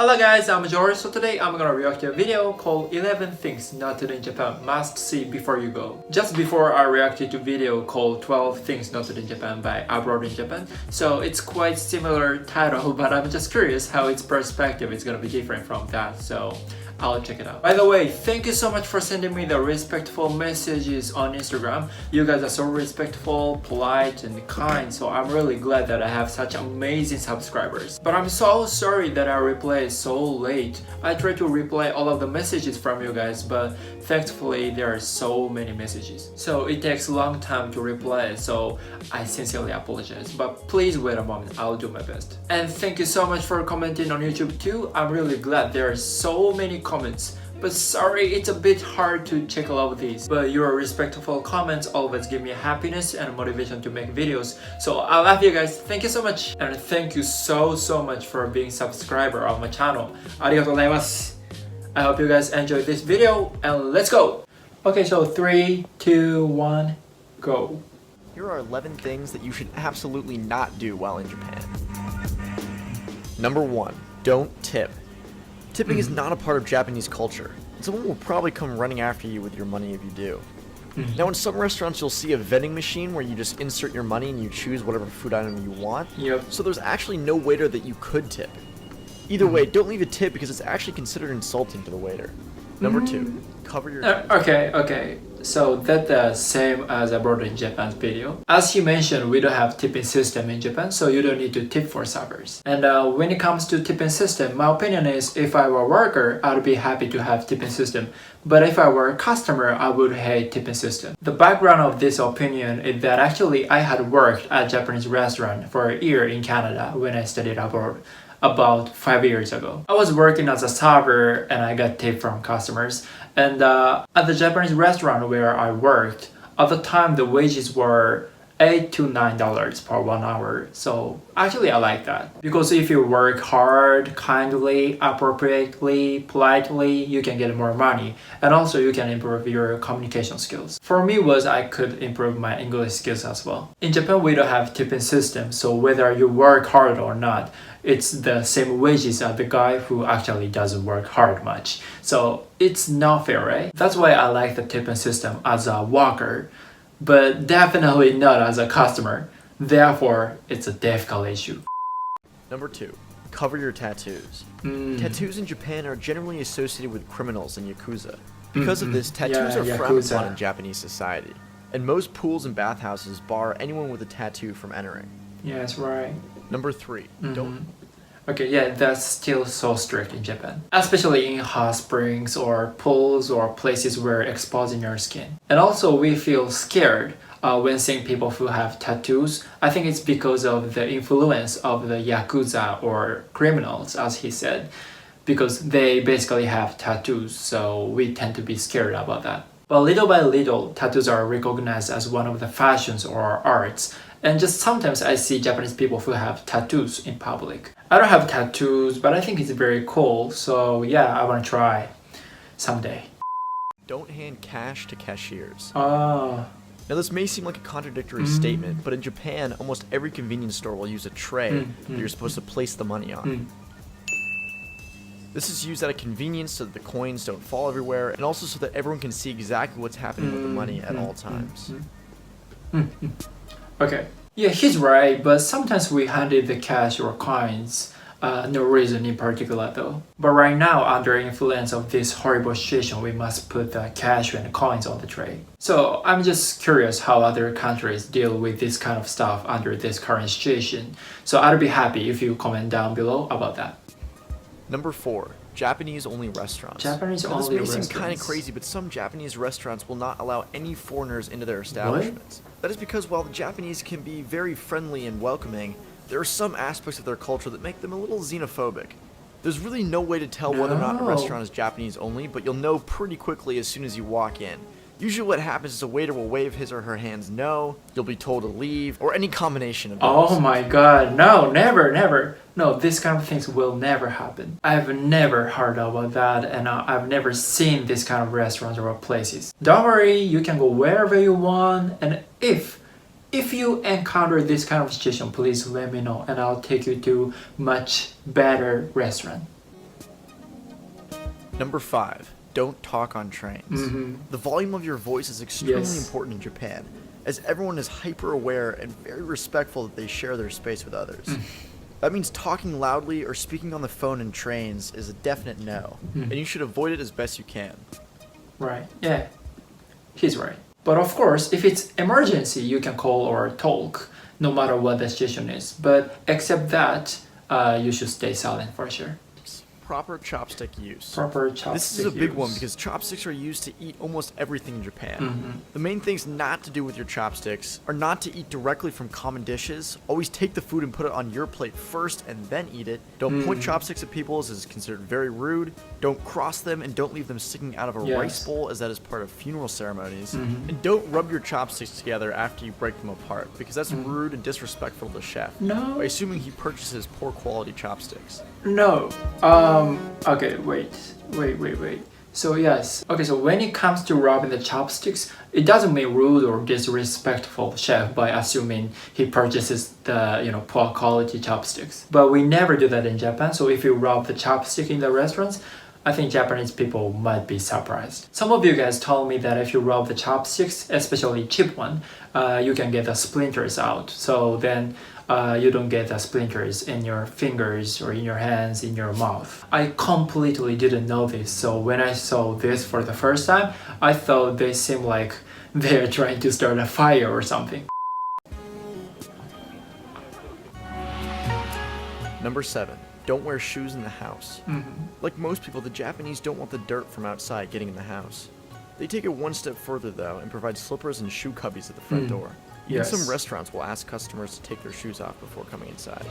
Hello guys, I'm George. So today I'm gonna react to a video called 11 Things Not to Do in Japan Must See Before You Go. Just before I reacted to a video called 12 Things Not to Do in Japan by Abroad in Japan. So it's quite similar title, but I'm just curious how its perspective is gonna be different from that. So I'll check it out. By the way, thank you so much for sending me the respectful messages on Instagram. You guys are so respectful, polite, and kind, so I'm really glad that I have such amazing subscribers. But I'm so sorry that I reply so late. I try to reply all of the messages from you guys, but thankfully there are so many messages. So it takes a long time to reply, so I sincerely apologize. But please wait a moment, I'll do my best. And thank you so much for commenting on YouTube too. I'm really glad there are so many comments, but sorry it's a bit hard to check all of these, but your respectful comments always give me happiness and motivation to make videos, so I love you guys. Thank you so much, and thank you so much for being subscriber on my channel. ありがとうございます。 I hope you guys enjoyed this video, and let's go. Okay, so 3, 2, 1, go. Here are 11 things that you should absolutely not do while in Japan. Number 1, don't tip. Tipping is not a part of Japanese culture. Someone will probably come running after you with your money if you do. Now in some restaurants you'll see a vending machine where you just insert your money and you choose whatever food item you want. So there's actually no waiter that you could tip. Either way, don't leave a tip because it's actually considered insulting to the waiter. Number 2, cover your Okay. So that's the same as Abroad in Japan's video. As you mentioned, we don't have tipping system in Japan, so you don't need to tip for servers. And when it comes to tipping system, my opinion is if I were a worker, I'd be happy to have tipping system. But if I were a customer, I would hate tipping system. The background of this opinion is that actually I had worked at a Japanese restaurant for a year in Canada when I studied abroad. About 5 years ago. I was working as a server and I got tipped from customers. And at the Japanese restaurant where I worked, at the time the wages were $8 to $9 per 1 hour. So actually I like that. Because if you work hard, kindly, appropriately, politely, you can get more money. And also you can improve your communication skills. For me was I could improve my English skills as well. In Japan we don't have tipping system, so whether you work hard or not, it's the same wages as the guy who actually doesn't work hard much. So it's not fair, right? That's why I like the tipping system as a worker, but definitely not as a customer. Therefore, it's a difficult issue. Number 2, cover your tattoos. Tattoos in Japan are generally associated with criminals and yakuza. Because of this, tattoos are frowned upon in Japanese society. And most pools and bathhouses bar anyone with a tattoo from entering. Yes, right. Number 3, don't. Okay, yeah, that's still so strict in Japan. Especially in hot springs or pools or places where exposing your skin. And also we feel scared when seeing people who have tattoos. I think it's because of the influence of the yakuza or criminals, as he said. Because they basically have tattoos, so we tend to be scared about that. But little by little, tattoos are recognized as one of the fashions or arts. And just sometimes I see Japanese people who have tattoos in public. I don't have tattoos, but I think it's very cool. So yeah, I want to try someday. Don't hand cash to cashiers. Oh. Now this may seem like a contradictory statement, but in Japan, almost every convenience store will use a tray that you're supposed to place the money on. This is used at a convenience so that the coins don't fall everywhere, and also so that everyone can see exactly what's happening with the money at all times. Okay. Yeah, he's right, but sometimes we handed the cash or coins. No reason in particular though. But right now, under influence of this horrible situation, we must put the cash and coins on the tray. So I'm just curious how other countries deal with this kind of stuff under this current situation. So I'd be happy if you comment down below about that. Number 4, Japanese-only restaurants. Japanese-only restaurants. This may seem kind of crazy, but some Japanese restaurants will not allow any foreigners into their establishments. That is because while the Japanese can be very friendly and welcoming, there are some aspects of their culture that make them a little xenophobic. There's really no way to tell whether or not a restaurant is Japanese-only, but you'll know pretty quickly as soon as you walk in. Usually what happens is a waiter will wave his or her hands no, you'll be told to leave, or any combination of those. Oh my god, no, never. No, these kind of things will never happen. I've never heard about that, and I've never seen this kind of restaurants or places. Don't worry, you can go wherever you want, and if you encounter this kind of situation, please let me know, and I'll take you to much better restaurant. Number 5, don't talk on trains. The volume of your voice is extremely important in Japan, as everyone is hyper aware and very respectful that they share their space with others. That means talking loudly or speaking on the phone in trains is a definite no, and you should avoid it as best you can. Right, yeah, he's right. But of course, if it's emergency, you can call or talk, no matter what the situation is. But except that, you should stay silent for sure. Proper chopstick use. Proper chopstick This is a big use. one because chopsticks are used to eat almost everything in Japan. The main things not to do with your chopsticks are not to eat directly from common dishes. Always take the food and put it on your plate first and then eat it. Don't point chopsticks at people as is considered very rude. Don't cross them and don't leave them sticking out of a rice bowl as that is part of funeral ceremonies. And don't rub your chopsticks together after you break them apart because that's rude and disrespectful to the chef. No. By assuming he purchases poor quality chopsticks. No. Okay, wait. So yes. Okay, so when it comes to rubbing the chopsticks, it doesn't mean rude or disrespectful chef by assuming he purchases the, poor quality chopsticks. But we never do that in Japan. So if you rub the chopstick in the restaurants, I think Japanese people might be surprised. Some of you guys told me that if you rub the chopsticks, especially cheap one, you can get the splinters out. So then you don't get the splinters in your fingers or in your hands, in your mouth. I completely didn't know this. So when I saw this for the first time, I thought they seemed like they're trying to start a fire or something. Number 7. Don't wear shoes in the house. Like most people, the Japanese don't want the dirt from outside getting in the house. They take it one step further though and provide slippers and shoe cubbies at the front door. Even some restaurants will ask customers to take their shoes off before coming inside.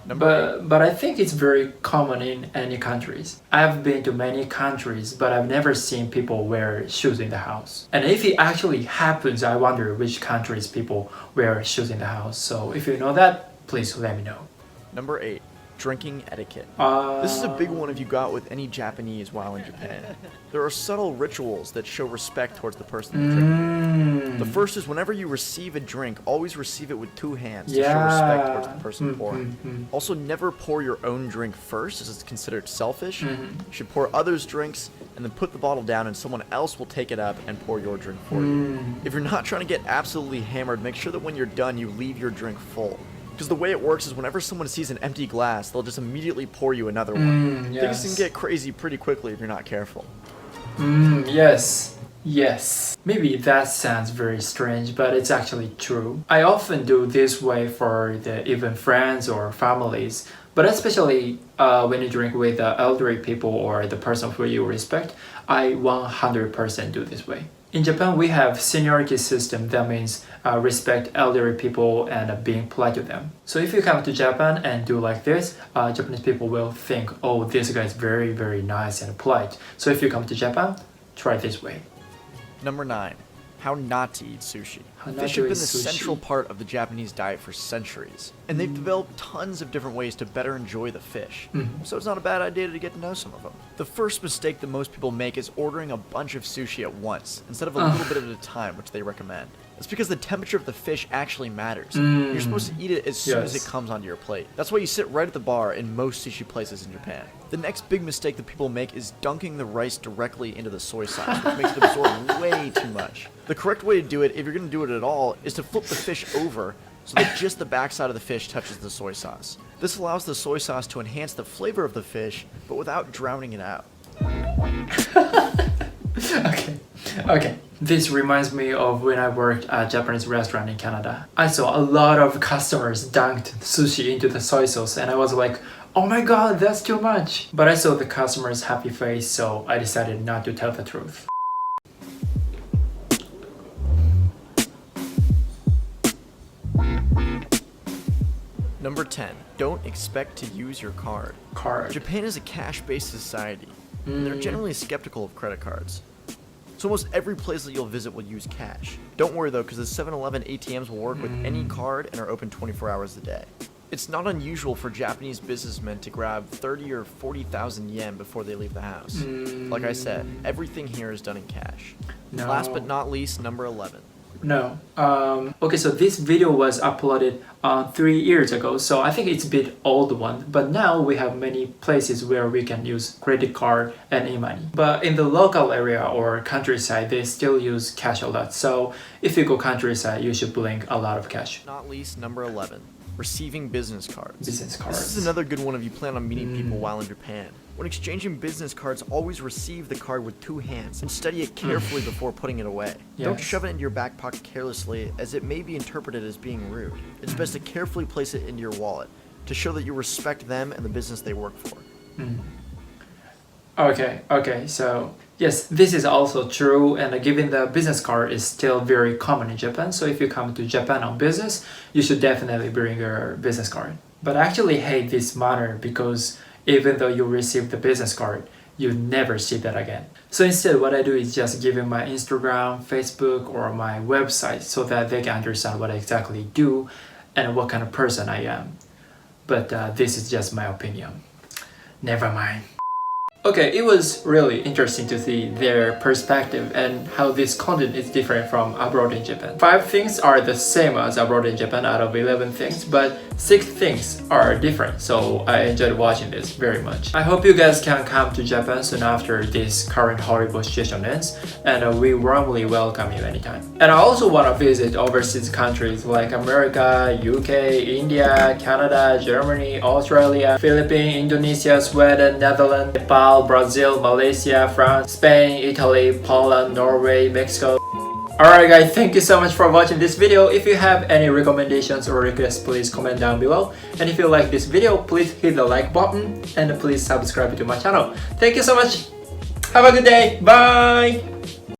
But I think it's very common in any countries. I've been to many countries, but I've never seen people wear shoes in the house. And if it actually happens, I wonder which countries people wear shoes in the house. So if you know that, please let me know. Number 8. Drinking etiquette. This is a big one if you go out with any Japanese while in Japan. There are subtle rituals that show respect towards the person you're drinking. The first is whenever you receive a drink, always receive it with 2 hands to show respect towards the person pouring. Also, never pour your own drink first, as it's considered selfish. You should pour others' drinks and then put the bottle down and someone else will take it up and pour your drink for you. If you're not trying to get absolutely hammered, make sure that when you're done, you leave your drink full. Because the way it works is whenever someone sees an empty glass, they'll just immediately pour you another one. Things can get crazy pretty quickly if you're not careful. Yes. Maybe that sounds very strange, but it's actually true. I often do this way for even friends or families, but especially when you drink with elderly people or the person who you respect, I 100% do this way. In Japan, we have seniority system. That means respect elderly people and being polite to them. So if you come to Japan and do like this, Japanese people will think, oh, this guy is very, very nice and polite. So if you come to Japan, try this way. Number 9. How not to eat sushi. How not Fish to have been eat the sushi. central part of the Japanese diet for centuries, and they've developed tons of different ways to better enjoy the fish, so it's not a bad idea to get to know some of them. The first mistake that most people make is ordering a bunch of sushi at once, instead of a little bit at a time, which they recommend. It's because the temperature of the fish actually matters. You're supposed to eat it as soon as it comes onto your plate. That's why you sit right at the bar in most sushi places in Japan. The next big mistake that people make is dunking the rice directly into the soy sauce, which makes it absorb way too much. The correct way to do it, if you're going to do it at all, is to flip the fish over so that just the backside of the fish touches the soy sauce. This allows the soy sauce to enhance the flavor of the fish, but without drowning it out. Okay. This reminds me of when I worked at a Japanese restaurant in Canada. I saw a lot of customers dunked sushi into the soy sauce and I was like, oh my god, that's too much. But I saw the customer's happy face, so I decided not to tell the truth. Number 10. Don't expect to use your card. Japan is a cash-based society, and they're generally skeptical of credit cards. So almost every place that you'll visit will use cash. Don't worry though, because the 7-Eleven ATMs will work with any card and are open 24 hours a day. It's not unusual for Japanese businessmen to grab 30 or 40,000 yen before they leave the house. Like I said, everything here is done in cash. Last but not least, number 11. No. Okay, so this video was uploaded 3 years ago, so I think it's a bit old one. But now we have many places where we can use credit card and e-money. But in the local area or countryside, they still use cash a lot. So if you go countryside, you should bring a lot of cash. Not least, number 11, receiving business cards. Business cards. This is another good one if you plan on meeting people while in Japan. When exchanging business cards, always receive the card with 2 hands and study it carefully before putting it away. Yes. Don't shove it into your back pocket carelessly, as it may be interpreted as being rude. It's best to carefully place it into your wallet to show that you respect them and the business they work for. Okay, so yes, this is also true, and given the business card is still very common in Japan, so if you come to Japan on business, you should definitely bring your business card. But I actually hate this manner because even though you receive the business card, you never see that again. So instead, what I do is just give them my Instagram, Facebook, or my website so that they can understand what I exactly do and what kind of person I am. But this is just my opinion. Never mind. Okay, it was really interesting to see their perspective and how this content is different from abroad in Japan. 5 things are the same as abroad in Japan out of 11 things, but 6 things are different, so I enjoyed watching this very much. I hope you guys can come to Japan soon after this current horrible situation ends, and we warmly welcome you anytime. And I also want to visit overseas countries like America, UK, India, Canada, Germany, Australia, Philippines, Indonesia, Sweden, Netherlands, Nepal, Brazil, Malaysia, France, Spain, Italy, Poland, Norway, Mexico. Alright guys, thank you so much for watching this video. If you have any recommendations or requests, please comment down below. And if you like this video, please hit the like button and please subscribe to my channel. Thank you so much. Have a good day. Bye.